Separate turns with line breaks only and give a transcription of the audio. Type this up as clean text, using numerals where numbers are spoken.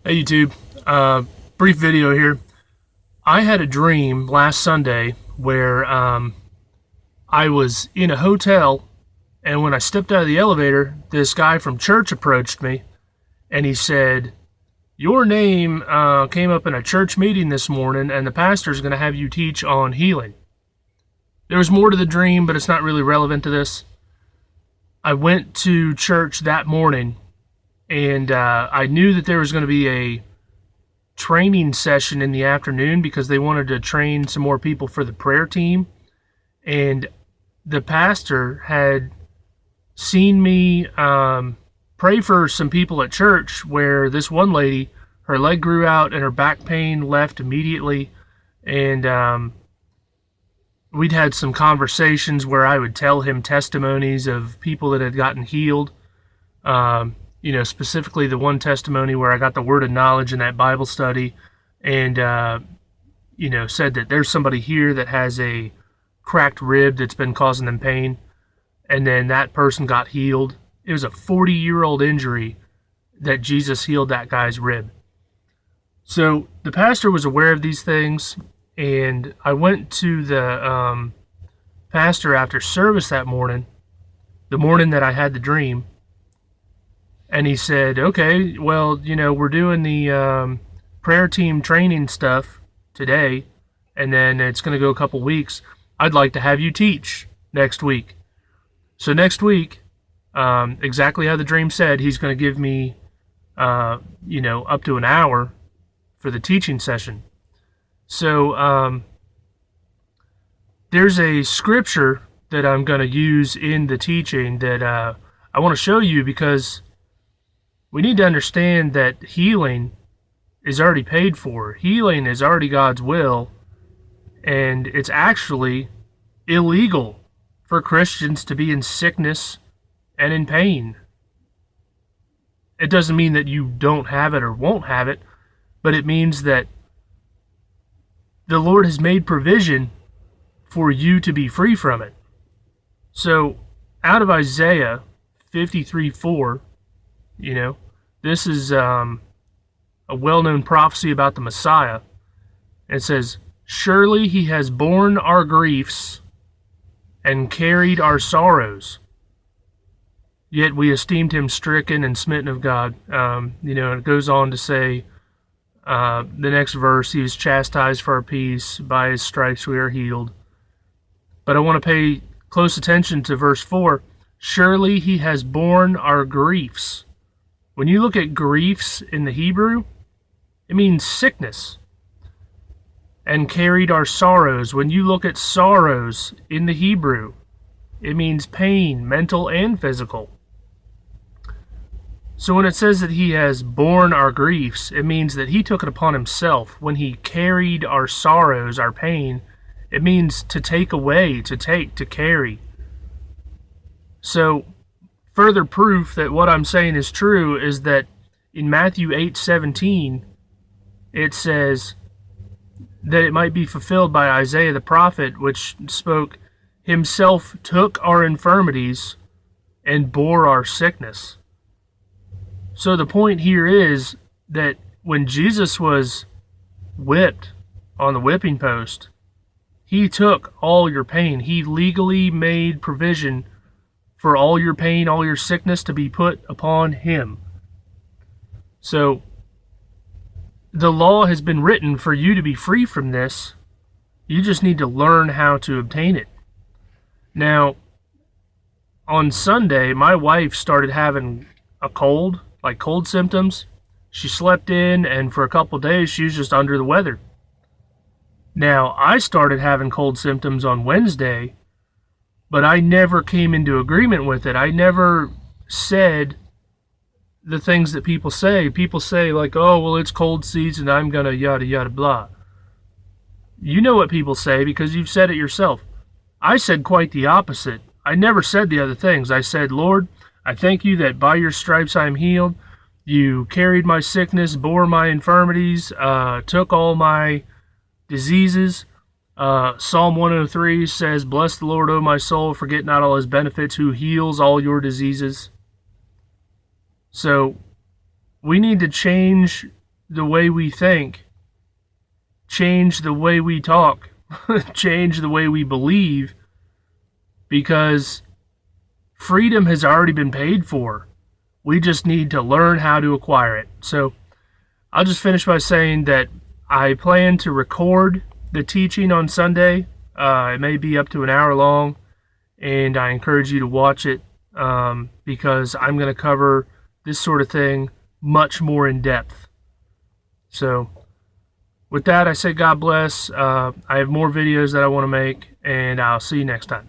Hey YouTube, brief video here. I had a dream last Sunday where I was in a hotel, and when I stepped out of the elevator, this guy from church approached me, and he said, "Your name came up in a church meeting this morning, and the pastor's going to have you teach on healing." There was more to the dream, but it's not really relevant to this. I went to church that morning, and I knew that there was going to be a training session in the afternoon because they wanted to train some more people for the prayer team. And the pastor had seen me pray for some people at church where this one lady, her leg grew out and her back pain left immediately. And we'd had some conversations where I would tell him testimonies of people that had gotten healed. Specifically the one testimony where I got the word of knowledge in that Bible study and, said that there's somebody here that has a cracked rib that's been causing them pain. And then that person got healed. It was a 40-year-old injury that Jesus healed that guy's rib. So the pastor was aware of these things, and I went to the pastor after service that morning, the morning that I had the dream. And he said, "Okay, well, we're doing the prayer team training stuff today, and then it's going to go a couple weeks. I'd like to have you teach next week." So next week, exactly how the dream said, he's going to give me, up to an hour for the teaching session. So there's a scripture that I'm going to use in the teaching that I want to show you because we need to understand that healing is already paid for. Healing is already God's will, and it's actually illegal for Christians to be in sickness and in pain. It doesn't mean that you don't have it or won't have it, but it means that the Lord has made provision for you to be free from it. So, out of Isaiah 53:4, this is a well-known prophecy about the Messiah. It says, "Surely he has borne our griefs and carried our sorrows. Yet we esteemed him stricken and smitten of God." And it goes on to say, the next verse, "He was chastised for our peace. By his stripes we are healed." But I want to pay close attention to verse 4. "Surely he has borne our griefs." When you look at griefs in the Hebrew, it means sickness. "And carried our sorrows." When you look at sorrows in the Hebrew, it means pain, mental and physical. So when it says that he has borne our griefs, it means that he took it upon himself. When he carried our sorrows, our pain, it means to take away, to take, to carry. So further proof that what I'm saying is true is that in Matthew 8:17, it says that it might be fulfilled by Isaiah the prophet, which spoke, "Himself took our infirmities and bore our sickness." So the point here is that when Jesus was whipped on the whipping post, he took all your pain. He legally made provision for all your pain, all your sickness to be put upon him. So the law has been written for you to be free from this. You just need to learn how to obtain it. Now, on Sunday, my wife started having a cold, like cold symptoms. She slept in, and for a couple of days, she was just under the weather. Now, I started having cold symptoms on Wednesday, but I never came into agreement with it. I never said the things that people say. People say, like, "Oh, well, it's cold season, I'm gonna yada yada blah." You know what people say because you've said it yourself. I said quite the opposite. I never said the other things. I said, "Lord, I thank you that by your stripes I am healed. You carried my sickness, bore my infirmities, took all my diseases." Psalm 103 says, "Bless the Lord, O my soul, forget not all his benefits, who heals all your diseases." So we need to change the way we think, change the way we talk, change the way we believe, because freedom has already been paid for. We just need to learn how to acquire it. So I'll just finish by saying that I plan to record the teaching on Sunday. It may be up to an hour long, and I encourage you to watch it because I'm going to cover this sort of thing much more in depth. So with that, I say God bless. I have more videos that I want to make, and I'll see you next time.